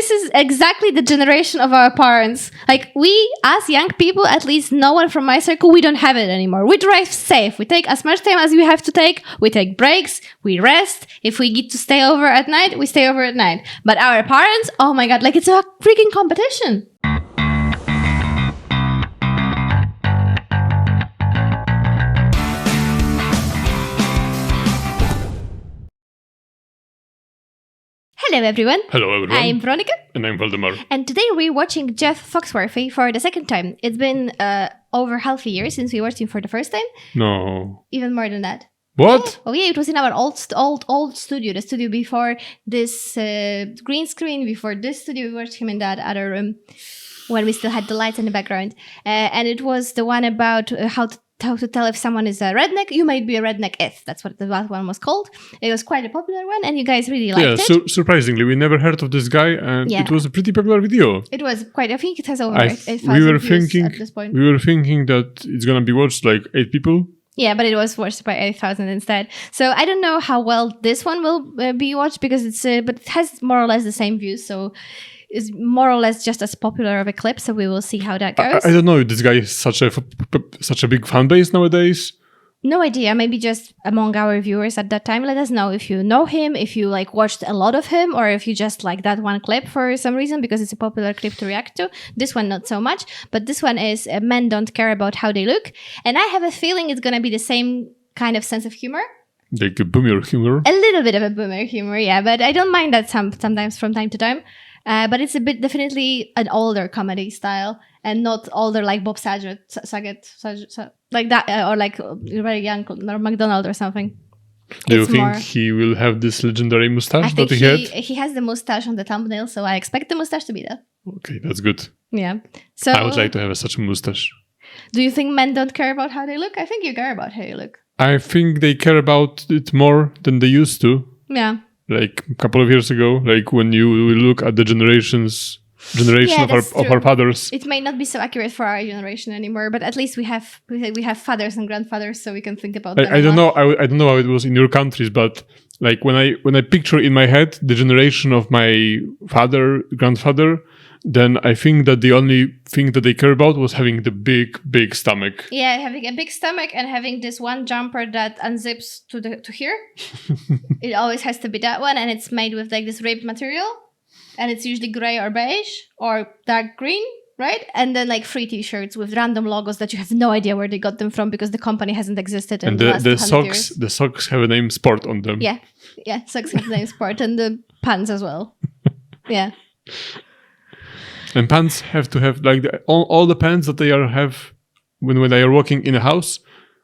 this is exactly the generation of our parents. Like we, as young people, at least no one from my circle, we don't have it anymore. We drive safe. We take as much time as we have to take. We take breaks. We rest. If we get to stay over at night, we stay over at night. But our parents, oh my God, like it's a freaking competition. Hello everyone. Hello everyone. I'm Veronica. And I'm Valdemar. And today we're watching Jeff Foxworthy for the second time. It's been over half a year since we watched him for the first time. No. Even more than that. What? Yeah. Oh yeah, it was in our old studio, the studio before this green screen, before this studio. We watched him in that other room when we still had the lights in the background. And it was the one about how to tell if someone is a redneck. You might be a redneck if. That's what that one was called. It was quite a popular one, and you guys really liked it. Yeah, surprisingly, we never heard of this guy, and it was a pretty popular video. It was quite, I think it has over 8,000 views at this point. We were thinking that it's going to be watched like 8 people. Yeah, but it was watched by 8,000 instead. So I don't know how well this one will be watched because but it has more or less the same views. So is more or less just as popular of a clip, so we will see how that goes. I don't know if this guy is such a big fan base nowadays. No idea. Maybe just among our viewers at that time. Let us know if you know him, if you like watched a lot of him, or if you just like that one clip for some reason because it's a popular clip to react to. This one not so much, but this one is Men Don't Care About How They Look, and I have a feeling it's gonna be the same kind of sense of humor. Like a boomer humor. A little bit of a boomer humor, yeah, but I don't mind that sometimes from time to time. But it's a bit definitely an older comedy style and not older like Bob Saget like that or like very young or McDonald or something. Do you think he will have this legendary mustache that he had? He has the mustache on the thumbnail, so I expect the mustache to be there. Okay, that's good. Yeah. So I would like to have such a mustache. Do you think men don't care about how they look? I think you care about how you look. I think they care about it more than they used to. Yeah. Like a couple of years ago, like when you look at the generation of our fathers. It may not be so accurate for our generation anymore, but at least we have fathers and grandfathers, so we can think about them. I don't know. I don't know how it was in your countries, but like when I picture in my head the generation of my grandfather, then I think that the only thing that they care about was having the big stomach. Yeah, having a big stomach and having this one jumper that unzips to here. It always has to be that one, and it's made with like this ribbed material, and it's usually gray or beige or dark green, right? And then like free T-shirts with random logos that you have no idea where they got them from because the company hasn't existed in the last 100 years. The socks have a name Sport on them. Yeah, socks have the name Sport, and the pants as well. Yeah. And pants have to have like all the pants that they have when they are walking in a house.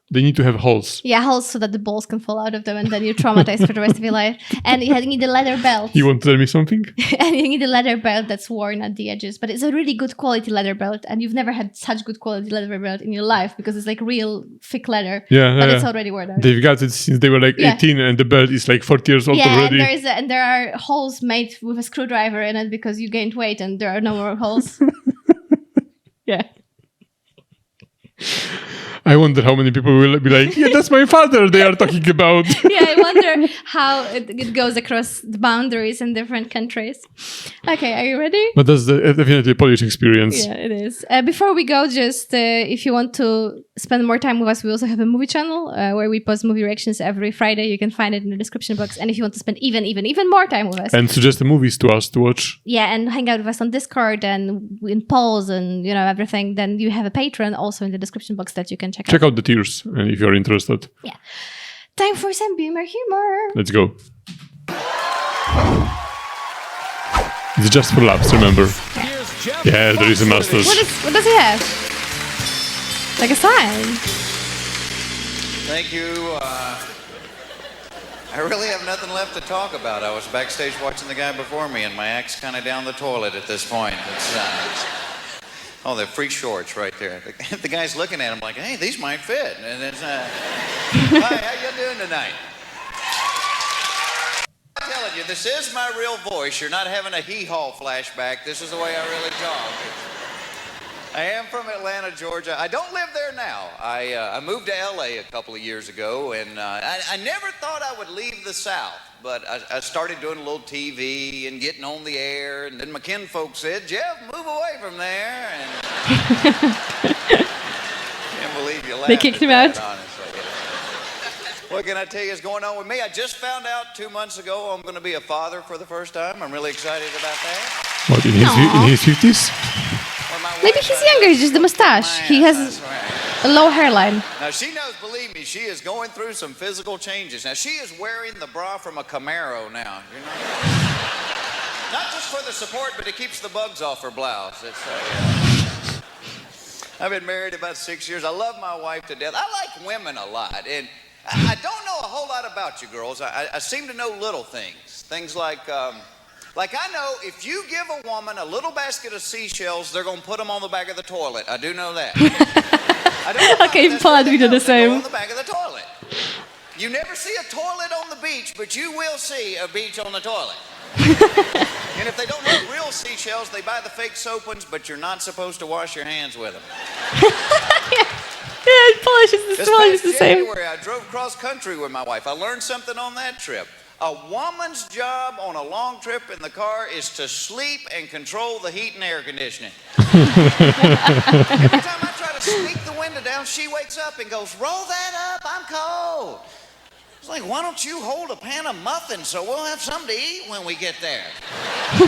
They need to have holes. Yeah, holes so that the balls can fall out of them and then you're traumatized for the rest of your life. And you need a leather belt. You want to tell me something? And you need a leather belt that's worn at the edges. But it's a really good quality leather belt. And you've never had such good quality leather belt in your life because it's like real thick leather. Yeah. But it's already worn out. They've got it since they were like 18 and the belt is like 40 years old already. And there are holes made with a screwdriver in it because you gained weight and there are no more holes. Yeah. I wonder how many people will be like, yeah, that's my father they are talking about. Yeah, I wonder how it goes across the boundaries in different countries. Okay, are you ready? But that's definitely a Polish experience. Yeah, it is. Before we go, just if you want to spend more time with us, we also have a movie channel where we post movie reactions every Friday. You can find it in the description box. And if you want to spend even more time with us. And suggest the movies to us to watch. Yeah, and hang out with us on Discord and in polls and, everything. Then you have a Patreon also in the description box that you can check out the tiers if you're interested. Yeah. Time for some boomer humor. Let's go. It's just for laughs, remember? Yeah, there is a mustache. What does he have? Like a sign. Thank you. I really have nothing left to talk about. I was backstage watching the guy before me, and my act's kind of down the toilet at this point. Oh, they're free shorts right there. The guy's looking at them like, hey, these might fit. And it's, hi, how you doing tonight? I'm telling you, this is my real voice. You're not having a hee-haw flashback. This is the way I really talk. I am from Atlanta, Georgia. I don't live there now. I moved to LA a couple of years ago, and I never thought I would leave the South. But I started doing a little TV and getting on the air, and then my kinfolk said, "Jeff, move away from there." And can't believe you laughed. They kicked at him that, out. honestly. What can I tell you is going on with me? I just found out 2 months ago I'm going to be a father for the first time. I'm really excited about that. What, in his 50s? Well, my Maybe wife he's and I younger, are it's just the mustache. my He ass, has that's right. a low hairline. Now, she knows, believe me, she is going through some physical changes. Now, she is wearing the bra from a Camaro now, you know? Not just for the support, but it keeps the bugs off her blouse. I've been married about 6 years. I love my wife to death. I like women a lot, and I don't know a whole lot about you girls. I seem to know little things. Things like I know if you give a woman a little basket of seashells, they're going to put them on the back of the toilet. I do know that. I don't know Okay, that's Paul, where they we do go. the They go same. on the back of the toilet. You never see a toilet on the beach, but you will see a beach on the toilet. And if they don't have real seashells, they buy the fake soap ones, but you're not supposed to wash your hands with them. Yeah, Polish is the This small is past the same. January, I drove cross country with my wife. I learned something on that trip. A woman's job on a long trip in the car is to sleep and control the heat and air conditioning. Every time I try to sneak the window down, she wakes up and goes, "Roll that up, I'm cold." It's like, why don't you hold a pan of muffins so we'll have something to eat when we get there? 5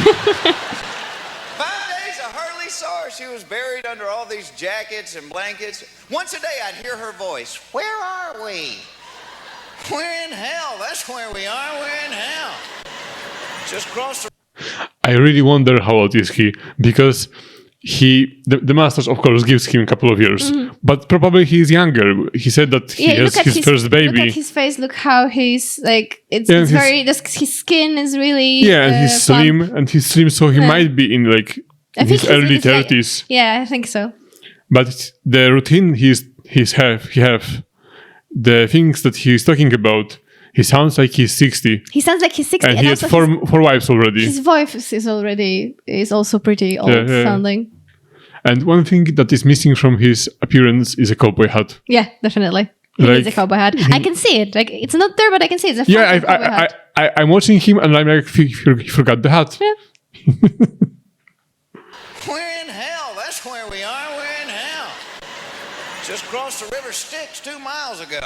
days of Hurley sore. She was buried under all these jackets and blankets. Once a day, I'd hear her voice. Where are we? We're in hell. That's where we are. We're in hell. Just cross the... I really wonder how old is he, because the Masters, of course, gives him a couple of years, but probably he's younger. He said that he has his first baby. Look at his face. Look how he's like. It's Yeah, very. His skin is really. Yeah, and he's slim, so he might be in like I think his he's early in his late- 30s. Yeah, I think so. But the routine he have the things that he's talking about, he sounds like he's 60, He sounds like he's 60, and he has also four wives already. his voice is also pretty old Yeah. sounding. And one thing that is missing from his appearance is a cowboy hat. Yeah, definitely. He Like, needs a cowboy hat. I can see it. Like it's not there, but I can see it. It's a Yeah, fucking cowboy hat. I'm watching him, and I'm like, he forgot the hat. Yeah. We're in hell. That's where we are. We're in hell. Just crossed the river Styx 2 miles ago.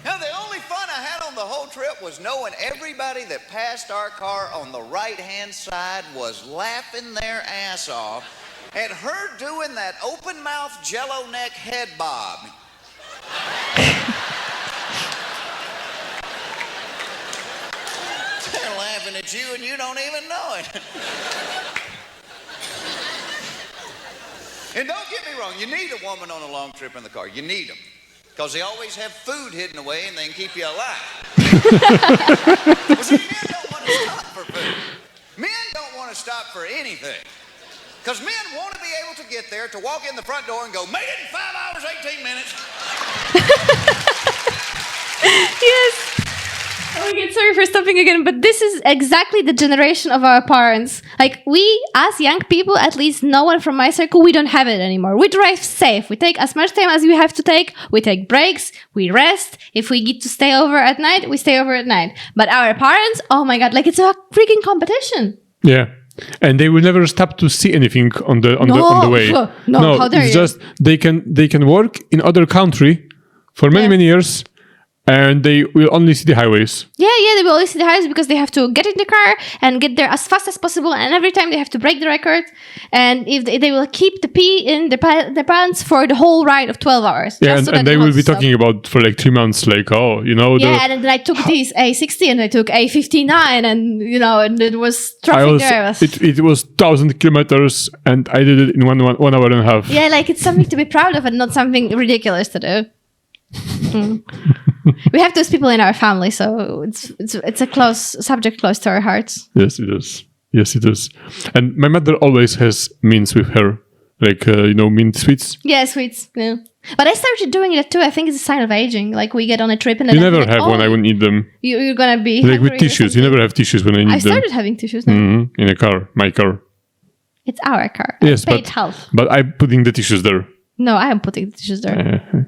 Now, the only fun I had on the whole trip was knowing everybody that passed our car on the right-hand side was laughing their ass off at her doing that open-mouth jello neck head bob. They're laughing at you and you don't even know it. And don't get me wrong, you need a woman on a long trip in the car. You need them. Because they always have food hidden away and they can keep you alive. Well, see, men don't want to stop for food. Men don't want to stop for anything. Because men want to be able to get there, to walk in the front door and go, made it in 5 hours, 18 minutes. Yes. Oh my God, sorry for stopping again, but this is exactly the generation of our parents. Like we, as young people, at least no one from my circle, we don't have it anymore. We drive safe. We take as much time as we have to take. We take breaks. We rest. If we get to stay over at night, we stay over at night. But our parents, oh my God, like it's a freaking competition. Yeah. And they will never stop to see anything on the way. No, how dare it's you? just they can work in other country for many years, and they will only see the highways. Yeah, they will always see the highways because they have to get in the car and get there as fast as possible. And every time they have to break the record. And if they will keep the pee in their pants for the whole ride of 12 hours. Yeah, just so that and they will be stop. talking about for like 3 months, like, oh, you know. Yeah, and then I took this A60 and I took A59 and, and it was traffic there. It was 1,000 kilometers and I did it in one hour and a half. Yeah, like it's something to be proud of and not something ridiculous to do. We have those people in our family, so it's a close subject, close to our hearts. Yes, it is. Yes, it is. And my mother always has mints with her, like mint sweets. Yeah, sweets. Yeah, but I started doing it too. I think it's a sign of aging. Like we get on a trip and then You I'm never like, have when I would need them. You're gonna be Like hungry with or tissues, you something. never have tissues when I need I them. started having tissues now. In a car, my car. It's our car. Yes, I paid but half. but I'm putting the tissues there. No, I am putting the tissues there.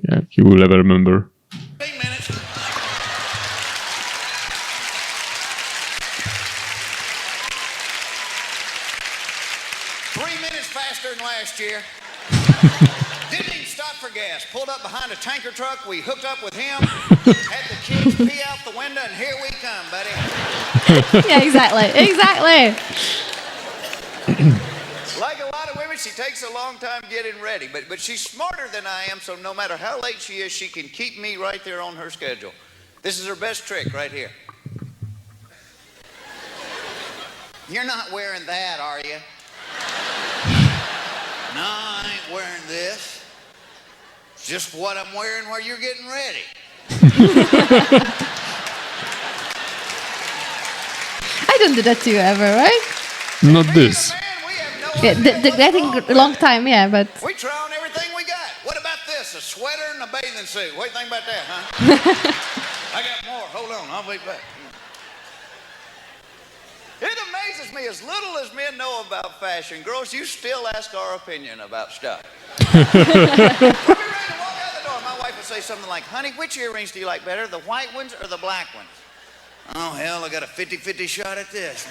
Yeah, he will never remember. 8 minutes. Faster than last year. Didn't even stop for gas. Pulled up behind a tanker truck. We hooked up with him. Had the kids pee out the window, and here we come, buddy. Yeah, exactly. Like a lot of women, she takes a long time getting ready, but she's smarter than I am, so no matter how late she is, she can keep me right there on her schedule. This is her best trick right here. You're not wearing that, are you? No, I ain't wearing this. It's just what I'm wearing while you're getting ready. I don't do that to you ever, right? Not this. Man, we have no Yeah, idea the what's getting wrong with a long it. time, yeah, but We try on everything we got. What about this? A sweater and a bathing suit. What do you think about that, huh? I got more. Hold on. I'll be back. It amazes me, as little as men know about fashion, girls, you still ask our opinion about stuff. We'll be ready to walk out the door. My wife will say something like, honey, which earrings do you like better, the white ones or the black ones? Oh, hell, I got a 50-50 shot at this.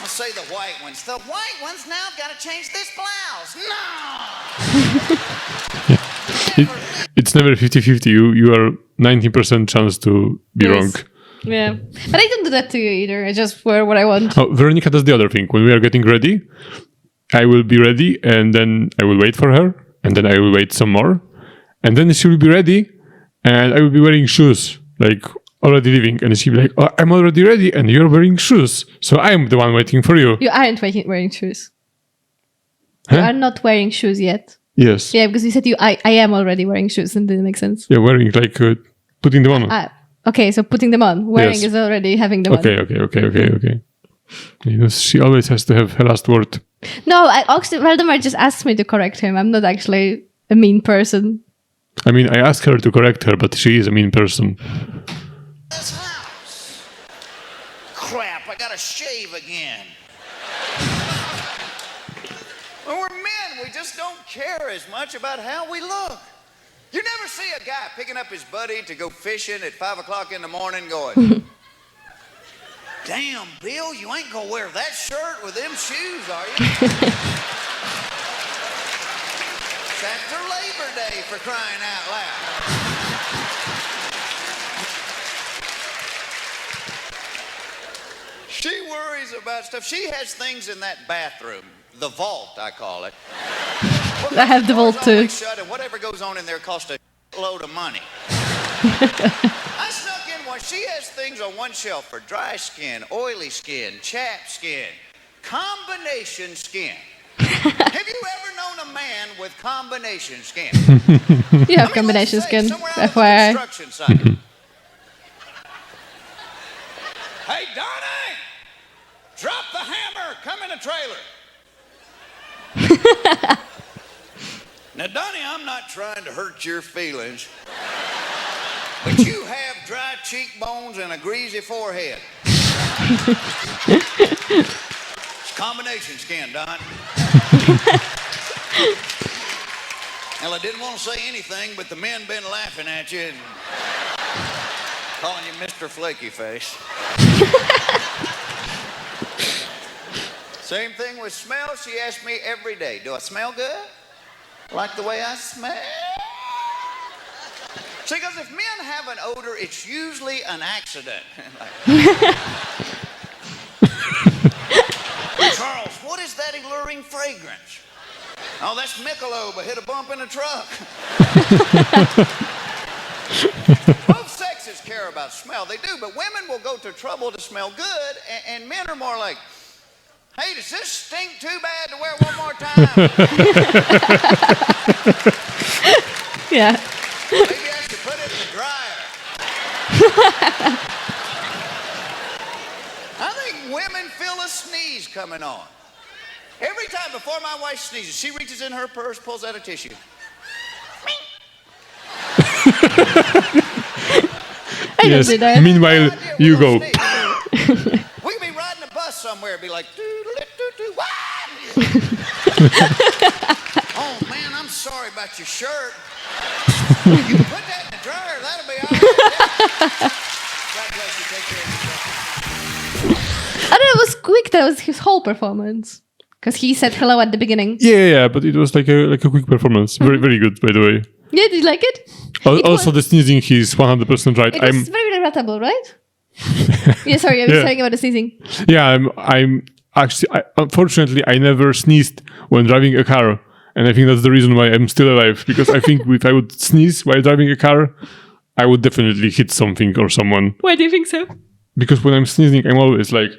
I'll say the white ones. The white ones, now I've got to change this blouse. No! It's never 50-50. You are 90% chance to be Yes. wrong. yeah. But I don't do that to you either. I just wear what I want. Oh, Veronica does the other thing. When we are getting ready, I will be ready, and then I will wait for her, and then I will wait some more, and then she will be ready, and I will be wearing shoes, like already leaving, and she'll be like, oh, I'm already ready, and you're wearing shoes, so I'm the one waiting for you. You aren't wearing shoes. Huh? You are not wearing shoes yet. Yes. Yeah, because you said I am already wearing shoes, and it didn't make sense. Yeah, wearing, like, putting them on. Okay, so putting them on. Wearing Yes. is already having them Okay. You know, she always has to have her last word. on. No, actually, Valdemar just asked me to correct him. I'm not actually a mean person. I mean, I asked her to correct her, but she is a mean person. This house. Crap, I gotta shave again. When we're men, we just don't care as much about how we look. You never see a guy picking up his buddy to go fishing at 5 o'clock in the morning going, damn, Bill, you ain't gonna wear that shirt with them shoes, are you? It's after Labor Day, for crying out loud. She worries about stuff. She has things in that bathroom, the vault, I call it. I have the vault too. Shut, and whatever goes on in there costs a load of money. I snuck in one. She has things on one shelf for dry skin, oily skin, chapped skin, combination skin. Have you ever known a man with combination skin? You have combination skin, Somewhere out on the FYI. construction site. Hey, Donnie! Drop the hammer! Come in a trailer! Now, Donnie, I'm not trying to hurt your feelings, but you have dry cheekbones and a greasy forehead. It's combination skin, Don. Well, I didn't want to say anything, but the men been laughing at you and calling you Mr. Flaky Face. Same thing with smell. She asks me every day, do I smell good? Like the way I smell? See, because if men have an odor, it's usually an accident. Charles, what is that alluring fragrance? Oh, that's Michelob. I hit a bump in a truck. Both sexes care about smell. They do, but women will go to trouble to smell good, and men are more like, hey, does this stink too bad to wear one more time? Yeah. Maybe I should put it in the dryer. I think women feel a sneeze coming on. Every time before my wife sneezes, she reaches in her purse, pulls out a tissue. I don't do that. Meanwhile, you go. We can be riding a bus somewhere, it'd be like, what? Oh man, I'm sorry about your shirt. You can put that in the dryer, that'll be all right. God bless you, take care of yourself. I don't know, it was quick. That was his whole performance. Because he said hello at the beginning. Yeah, but it was like a quick performance. Very, very good, by the way. Yeah, did you like it? Also, the sneezing, he's 100% right. It was very regrettable, right? Yeah, sorry, I was talking about the sneezing. Yeah, I'm actually, unfortunately, I never sneezed when driving a car. And I think that's the reason why I'm still alive. Because I think if I would sneeze while driving a car, I would definitely hit something or someone. Why do you think so? Because when I'm sneezing, I'm always like...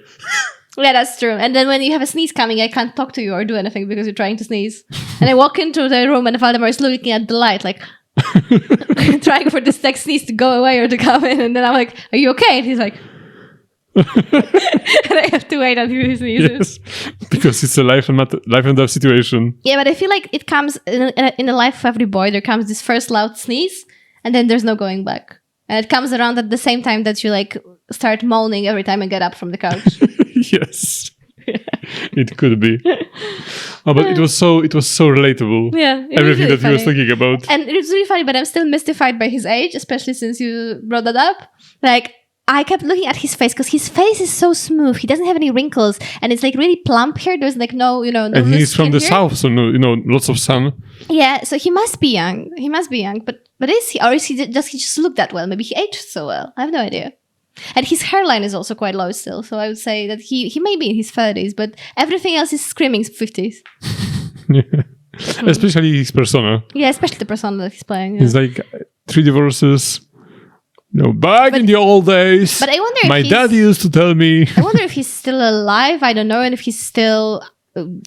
Yeah, that's true. And then when you have a sneeze coming, I can't talk to you or do anything because you're trying to sneeze. And I walk into the room and Valdemar is looking at the light, like trying for this next sneeze to go away or to come in. And then I'm like, "Are you okay?" And he's like, and I have to wait until he sneezes. Yes, because it's a life and death situation. Yeah, but I feel like it comes in the life of every boy. There comes this first loud sneeze, and then there's no going back. And it comes around at the same time that you like start moaning every time I get up from the couch. Yes, it could be. Oh, but it was so relatable. Yeah, everything really that he was thinking about. And it's really funny, but I'm still mystified by his age, especially since you brought that up. Like, I kept looking at his face because his face is so smooth. He doesn't have any wrinkles, and it's like really plump here. There's like no, no. And he's from the here. south, so lots of sun. Yeah, so he must be young. He must be young, but is he, or is he just look that well? Maybe he aged so well. I have no idea. And his hairline is also quite low still, so I would say that he may be in his 30s, but everything else is screaming 50s. Yeah. Especially his persona. Yeah, especially the persona that he's playing. Yeah. He's like 3 divorces. Back in the old days. But I wonder if my dad used to tell me. I wonder if he's still alive. I don't know, and if he's still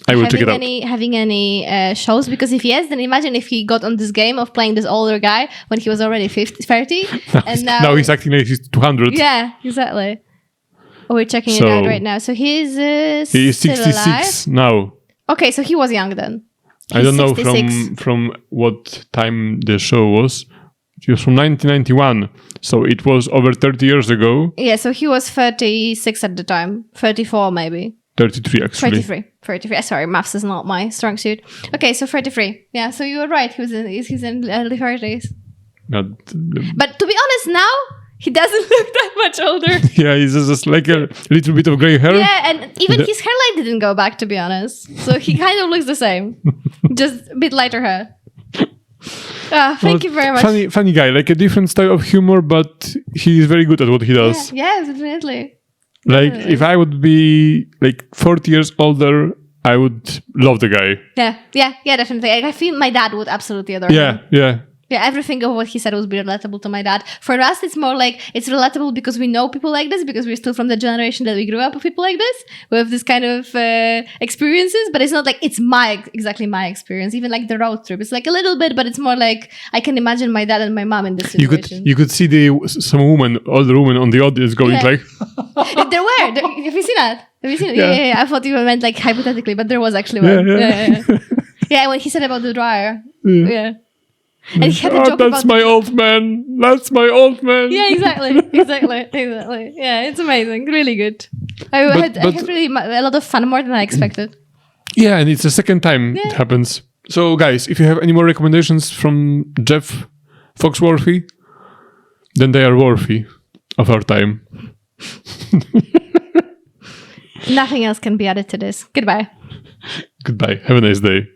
having any shows. Because if yes, then imagine if he got on this game of playing this older guy when he was already 30, and now he's acting like he's 200. Yeah, exactly. Oh, we're checking it out right now. So he is 66 alive now. Okay, so he was young then. I don't know from what time the show was. It was from 1991, so it was over 30 years ago. Yeah, so he was 36 at the time. 34 maybe. 33 actually. 33. Sorry, maths is not my strong suit. Okay, so 33. Yeah, so you were right. He's in early 30s. But to be honest, now he doesn't look that much older. Yeah, he's just like a little bit of gray hair. Yeah, and even his hairline didn't go back, to be honest. So he kind of looks the same. Just a bit lighter hair. Thank you very much. Funny guy, like a different style of humor, but he's very good at what he does. Yeah, definitely. Like, if I would be like 40 years older, I would love the guy. Yeah, definitely. I feel my dad would absolutely adore him. Yeah. Yeah, everything of what he said was relatable to my dad. For us, it's more like it's relatable because we know people like this, because we're still from the generation that we grew up with people like this, with this kind of experiences. But it's not like it's exactly my experience. Even like the road trip, it's like a little bit, but it's more like I can imagine my dad and my mom in this situation. You could see some older woman on the audience going like. There were. Have you seen that? Have you seen it? Yeah. I thought you meant like hypothetically, but there was actually one. Yeah. Yeah, when he said about the dryer. Yeah. And he had a joke that's my old man. That's my old man. Yeah, exactly. Yeah, it's amazing. Really good. I had really a lot of fun, more than I expected. Yeah, and it's the second time it happens. So, guys, if you have any more recommendations from Jeff Foxworthy, then they are worthy of our time. Nothing else can be added to this. Goodbye. Goodbye. Have a nice day.